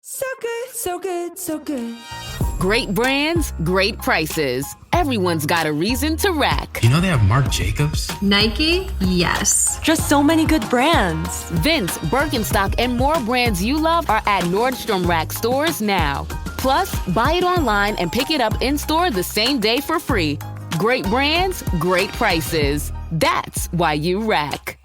So good, so good, so good. Great brands, great prices. Everyone's got a reason to rack. You know they have Marc Jacobs? Nike? Yes. Just so many good brands. Vince, Birkenstock, and more brands you love are at Nordstrom Rack stores now. Plus, buy it online and pick it up in-store the same day for free. Great brands, great prices. That's why you rack.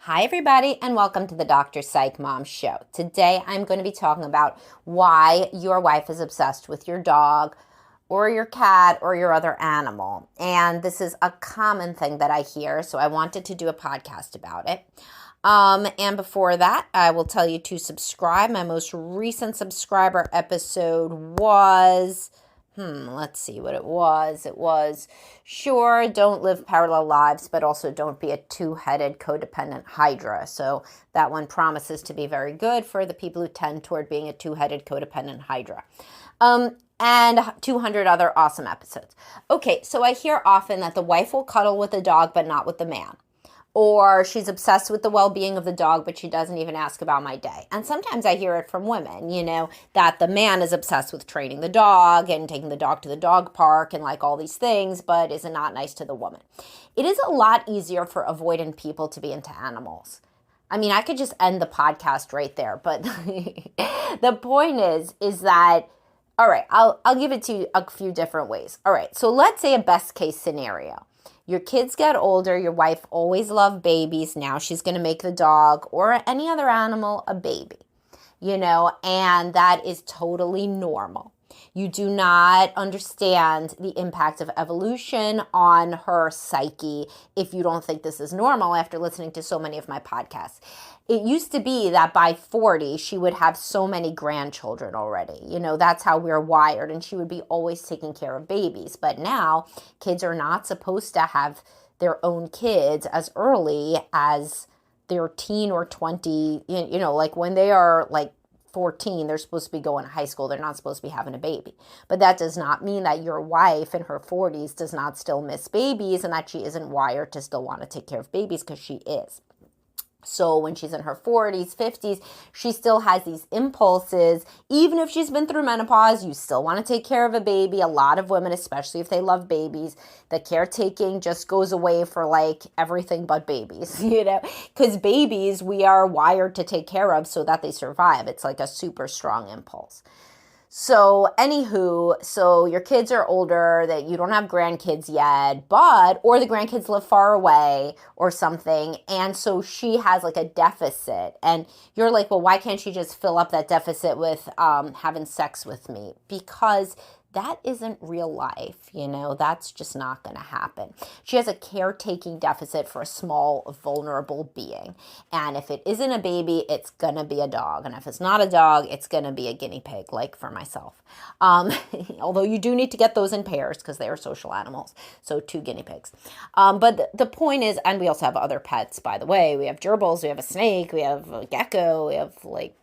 Hi, everybody, and welcome to the Dr. Psych Mom Show. Today, I'm going to be talking about why your wife is obsessed with your dog or your cat or your other animal. And this is a common thing that I hear, so I wanted to do a podcast about it. And before that, I will tell you to subscribe. My most recent subscriber episode was... let's see what it was. It was, sure, don't live parallel lives, but also don't be a two-headed codependent hydra. So that one promises to be very good for the people who tend toward being a two-headed codependent hydra. And 200 other awesome episodes. Okay, so I hear often that the wife will cuddle with the dog, but not with the man. Or she's obsessed with the well-being of the dog, but she doesn't even ask about my day. And sometimes I hear it from women, that the man is obsessed with training the dog and taking the dog to the dog park and like all these things, but is not nice to the woman. It is a lot easier for avoidant people to be into animals. I mean, I could just end the podcast right there, but the point is that, all right, I'll give it to you a few different ways. All right, so let's say a best case scenario. Your kids get older, your wife always loved babies, now she's going to make the dog or any other animal a baby, and that is totally normal. You do not understand the impact of evolution on her psyche if you don't think this is normal after listening to so many of my podcasts. It used to be that by 40, she would have so many grandchildren already. That's how we're wired, and she would be always taking care of babies. But now, kids are not supposed to have their own kids as early as they're teen or 20. Like when they are like 14, they're supposed to be going to high school. They're not supposed to be having a baby. But that does not mean that your wife in her 40s does not still miss babies and that she isn't wired to still want to take care of babies, because she is. So when she's in her 40s, 50s, she still has these impulses. Even if she's been through menopause, you still want to take care of a baby. A lot of women, especially if they love babies, the caretaking just goes away for like everything but babies, because babies we are wired to take care of so that they survive. It's like a super strong impulse. So so your kids are older, that you don't have grandkids yet, or the grandkids live far away or something. And so she has like a deficit, and you're like, well, why can't she just fill up that deficit with having sex with me? Because that isn't real life, that's just not going to happen. She has a caretaking deficit for a small, vulnerable being. And if it isn't a baby, it's going to be a dog. And if it's not a dog, it's going to be a guinea pig, like for myself. Although you do need to get those in pairs because they are social animals. So 2 guinea pigs. But the point is, and we also have other pets, by the way. We have gerbils, we have a snake, we have a gecko, we have like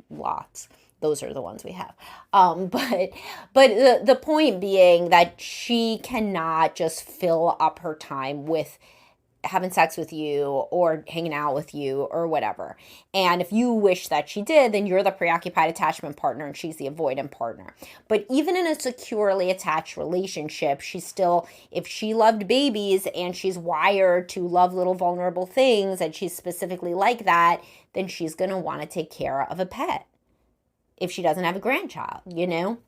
lots. Those are the ones we have. But the point being that she cannot just fill up her time with having sex with you or hanging out with you or whatever. And if you wish that she did, then you're the preoccupied attachment partner and she's the avoidant partner. But even in a securely attached relationship, if she loved babies and she's wired to love little vulnerable things and she's specifically like that, then she's going to want to take care of a pet if she doesn't have a grandchild, And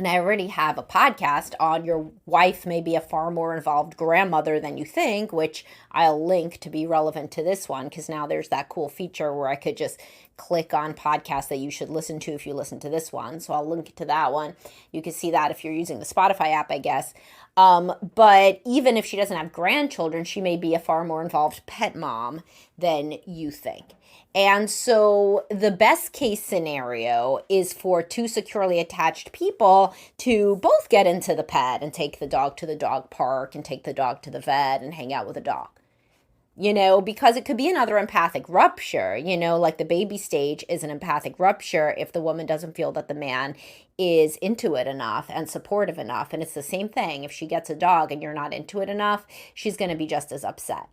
I already have a podcast on your wife may be a far more involved grandmother than you think, which I'll link to be relevant to this one, because now there's that cool feature where I could just click on podcasts that you should listen to if you listen to this one. So I'll link to that one. You can see that if you're using the Spotify app, I guess. But even if she doesn't have grandchildren, she may be a far more involved pet mom than you think. And so the best case scenario is for 2 securely attached people to both get into the pet and take the dog to the dog park and take the dog to the vet and hang out with the dog. because it could be another empathic rupture, like the baby stage is an empathic rupture if the woman doesn't feel that the man is into it enough and supportive enough. And it's the same thing. If she gets a dog and you're not into it enough, she's going to be just as upset.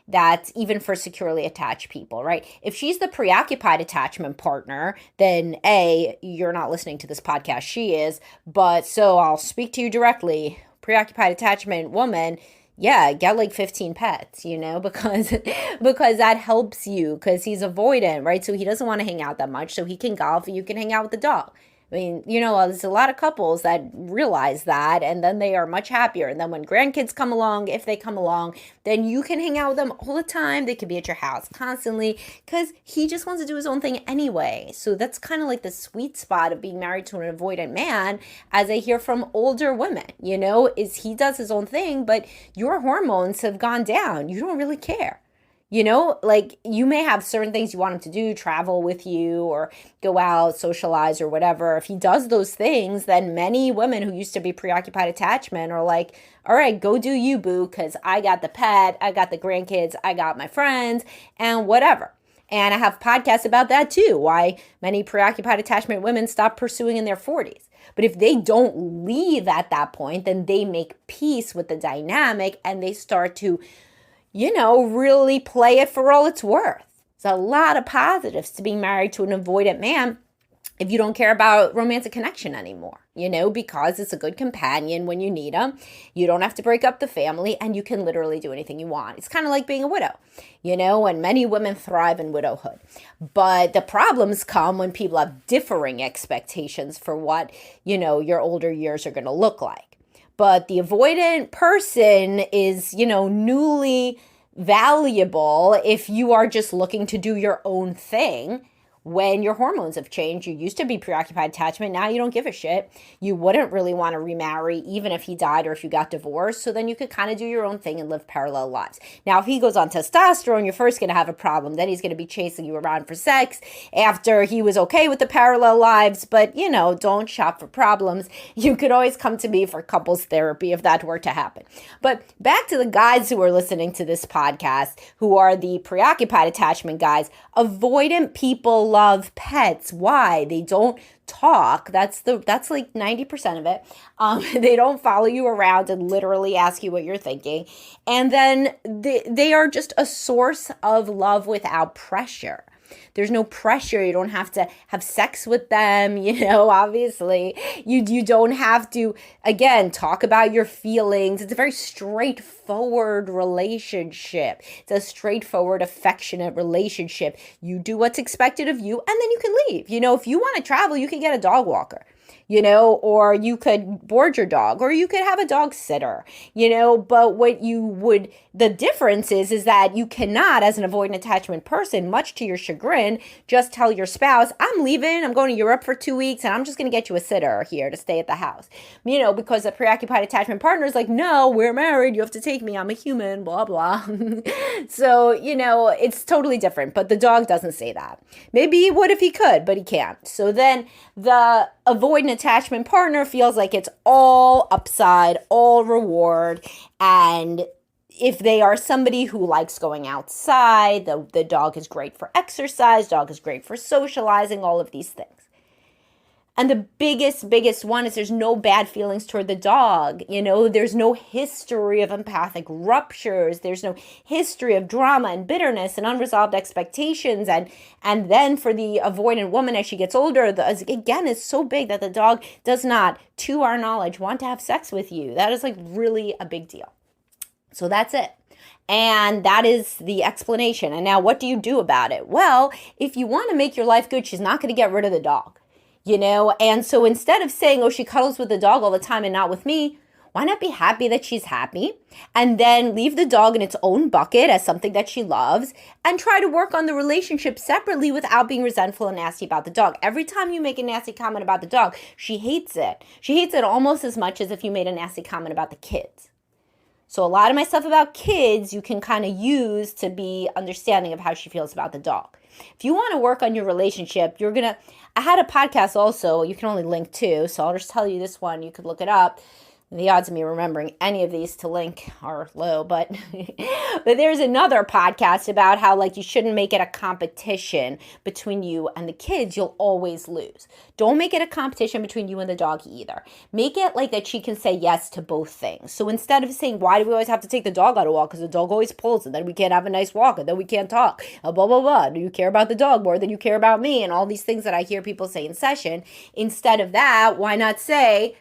That's even for securely attached people, right? If she's the preoccupied attachment partner, then A, you're not listening to this podcast, she is. But so I'll speak to you directly. Preoccupied attachment woman, yeah, get like 15 pets, because that helps you, because he's avoidant, right? So he doesn't want to hang out that much. So he can golf and you can hang out with the dog. I mean, there's a lot of couples that realize that, and then they are much happier. And then when grandkids come along, if they come along, then you can hang out with them all the time. They could be at your house constantly because he just wants to do his own thing anyway. So that's kind of like the sweet spot of being married to an avoidant man, as I hear from older women, is he does his own thing, but your hormones have gone down. You don't really care. Like you may have certain things you want him to do, travel with you or go out, socialize or whatever. If he does those things, then many women who used to be preoccupied attachment are like, all right, go do you, boo, because I got the pet, I got the grandkids, I got my friends and whatever. And I have podcasts about that too, why many preoccupied attachment women stop pursuing in their 40s. But if they don't leave at that point, then they make peace with the dynamic and they start to really play it for all it's worth. There's a lot of positives to being married to an avoidant man if you don't care about romantic connection anymore, because it's a good companion when you need him. You don't have to break up the family and you can literally do anything you want. It's kind of like being a widow, and many women thrive in widowhood. But the problems come when people have differing expectations for what, your older years are going to look like. But the avoidant person is, newly valuable if you are just looking to do your own thing. When your hormones have changed, you used to be preoccupied attachment. Now you don't give a shit. You wouldn't really want to remarry even if he died or if you got divorced. So then you could kind of do your own thing and live parallel lives. Now, if he goes on testosterone, you're first going to have a problem. Then he's going to be chasing you around for sex after he was okay with the parallel lives. But, don't shop for problems. You could always come to me for couples therapy if that were to happen. But back to the guys who are listening to this podcast, who are the preoccupied attachment guys. Avoidant people love pets. Why? They don't talk. That's like 90% of it. They don't follow you around and literally ask you what you're thinking. And then they are just a source of love without pressure. There's no pressure. You don't have to have sex with them, obviously. You don't have to, again, talk about your feelings. It's a very straightforward relationship. It's a straightforward, affectionate relationship. You do what's expected of you, and then you can leave. If you want to travel, you can get a dog walker. Or you could board your dog, or you could have a dog sitter, but the difference is that you cannot, as an avoidant attachment person, much to your chagrin, just tell your spouse, I'm leaving, I'm going to Europe for 2 weeks, and I'm just going to get you a sitter here to stay at the house, because a preoccupied attachment partner is like, no, we're married, you have to take me, I'm a human, blah, blah. So, it's totally different, but the dog doesn't say that. Maybe he would if he could, but he can't. So then the avoidant attachment partner feels like it's all upside, all reward. And if they are somebody who likes going outside, the dog is great for exercise, dog is great for socializing, all of these things. And the biggest one is there's no bad feelings toward the dog. There's no history of empathic ruptures. There's no history of drama and bitterness and unresolved expectations. And then for the avoidant woman as she gets older, again, it's so big that the dog does not, to our knowledge, want to have sex with you. That is like really a big deal. So that's it. And that is the explanation. And now what do you do about it? Well, if you want to make your life good, she's not going to get rid of the dog. And so instead of saying, oh, she cuddles with the dog all the time and not with me, why not be happy that she's happy and then leave the dog in its own bucket as something that she loves and try to work on the relationship separately without being resentful and nasty about the dog. Every time you make a nasty comment about the dog, she hates it. She hates it almost as much as if you made a nasty comment about the kids. So a lot of my stuff about kids you can kind of use to be understanding of how she feels about the dog. If you want to work on your relationship, I had a podcast also, you can only link to, so I'll just tell you this one, you could look it up. The odds of me remembering any of these to link are low, but but there's another podcast about how like you shouldn't make it a competition between you and the kids. You'll always lose. Don't make it a competition between you and the dog either. Make it like that she can say yes to both things. So instead of saying, why do we always have to take the dog on a walk? Because the dog always pulls and then we can't have a nice walk and then we can't talk. Blah, blah, blah. Do you care about the dog more than you care about me? And all these things that I hear people say in session. Instead of that, why not say,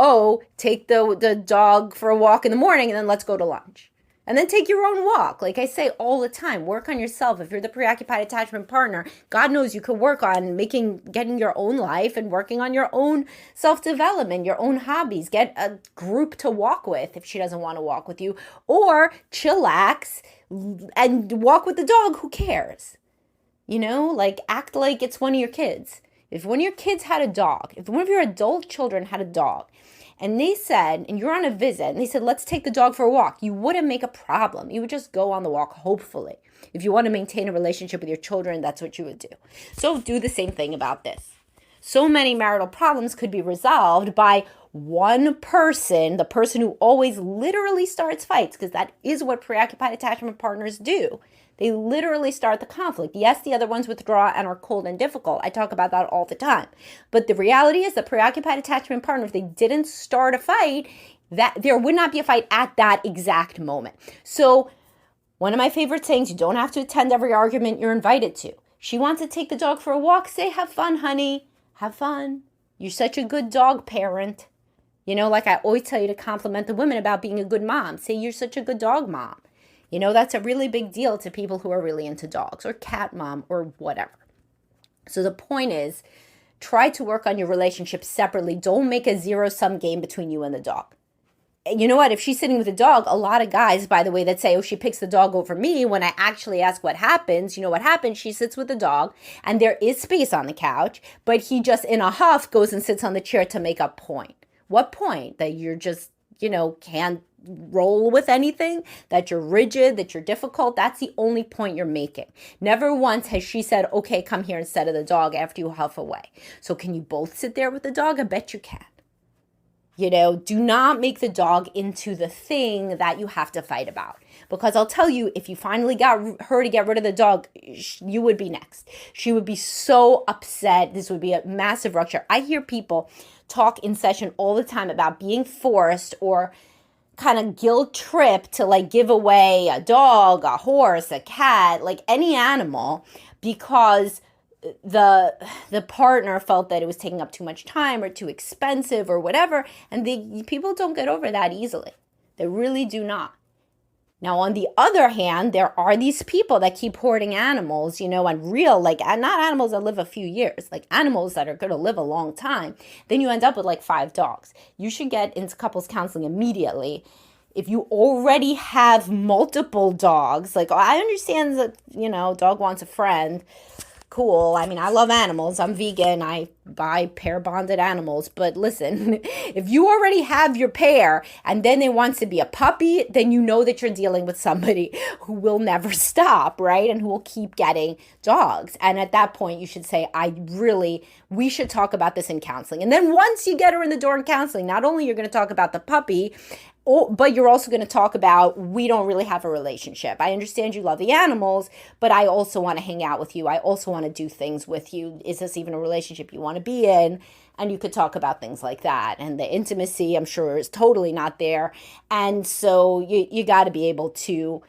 oh, take the dog for a walk in the morning and then let's go to lunch. And then take your own walk. Like I say all the time, work on yourself. If you're the preoccupied attachment partner, God knows you can work on getting your own life and working on your own self-development, your own hobbies. Get a group to walk with if she doesn't want to walk with you. Or chillax and walk with the dog. Who cares? You know, like act like it's one of your kids. If one of your kids had a dog, if one of your adult children had a dog, and they said, and you're on a visit, and they said, let's take the dog for a walk, you wouldn't make a problem. You would just go on the walk, hopefully. If you want to maintain a relationship with your children, that's what you would do. So do the same thing about this. So many marital problems could be resolved by one person, the person who always literally starts fights, because that is what preoccupied attachment partners do. They literally start the conflict. Yes, the other ones withdraw and are cold and difficult. I talk about that all the time. But the reality is the preoccupied attachment partner, if they didn't start a fight, that there would not be a fight at that exact moment. So one of my favorite sayings, you don't have to attend every argument you're invited to. She wants to take the dog for a walk. Say, have fun, honey. Have fun. You're such a good dog parent. You know, like I always tell you to compliment the women about being a good mom. Say, you're such a good dog mom. You know, that's a really big deal to people who are really into dogs or cat mom or whatever. So the point is, try to work on your relationship separately. Don't make a zero-sum game between you and the dog. And you know what? If she's sitting with a dog, a lot of guys, by the way, that say, oh, she picks the dog over me. When I actually ask what happens, you know what happens? She sits with the dog and there is space on the couch, but he just in a huff goes and sits on the chair to make a point. What point? That you're just, can't roll with anything, that you're rigid, that you're difficult. That's the only point you're making. Never once has she said, okay, come here instead of the dog after you huff away. So can you both sit there with the dog? I bet you can. Do not make the dog into the thing that you have to fight about. Because I'll tell you, if you finally got her to get rid of the dog, you would be next. She would be so upset. This would be a massive rupture. I hear people talk in session all the time about being forced or kind of guilt trip to like give away a dog, a horse, a cat, like any animal, because the partner felt that it was taking up too much time or too expensive or whatever. And people don't get over that easily. They really do not. Now, on the other hand, there are these people that keep hoarding animals, and real, like not animals that live a few years, like animals that are going to live a long time. Then you end up with like 5 dogs. You should get into couples counseling immediately. If you already have multiple dogs, like I understand that, dog wants a friend. Cool. I mean, I love animals. I'm vegan. I buy pair bonded animals. But listen, if you already have your pair and then it wants to be a puppy, then you know that you're dealing with somebody who will never stop, right? And who will keep getting dogs. And at that point, you should say, we should talk about this in counseling. And then once you get her in the door in counseling, not only you're going to talk about the puppy, but you're also going to talk about, we don't really have a relationship. I understand you love the animals, but I also want to hang out with you. I also want to do things with you. Is this even a relationship you want to be in? And you could talk about things like that. And the intimacy, I'm sure, is totally not there. And so you got to be able to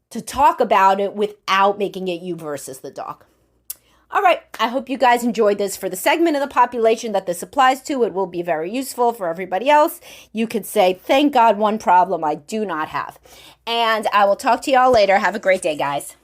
talk about it without making it you versus the dog. All right, I hope you guys enjoyed this. For the segment of the population that this applies to, it will be very useful. For everybody else, you could say, thank God, one problem I do not have. And I will talk to y'all later. Have a great day, guys.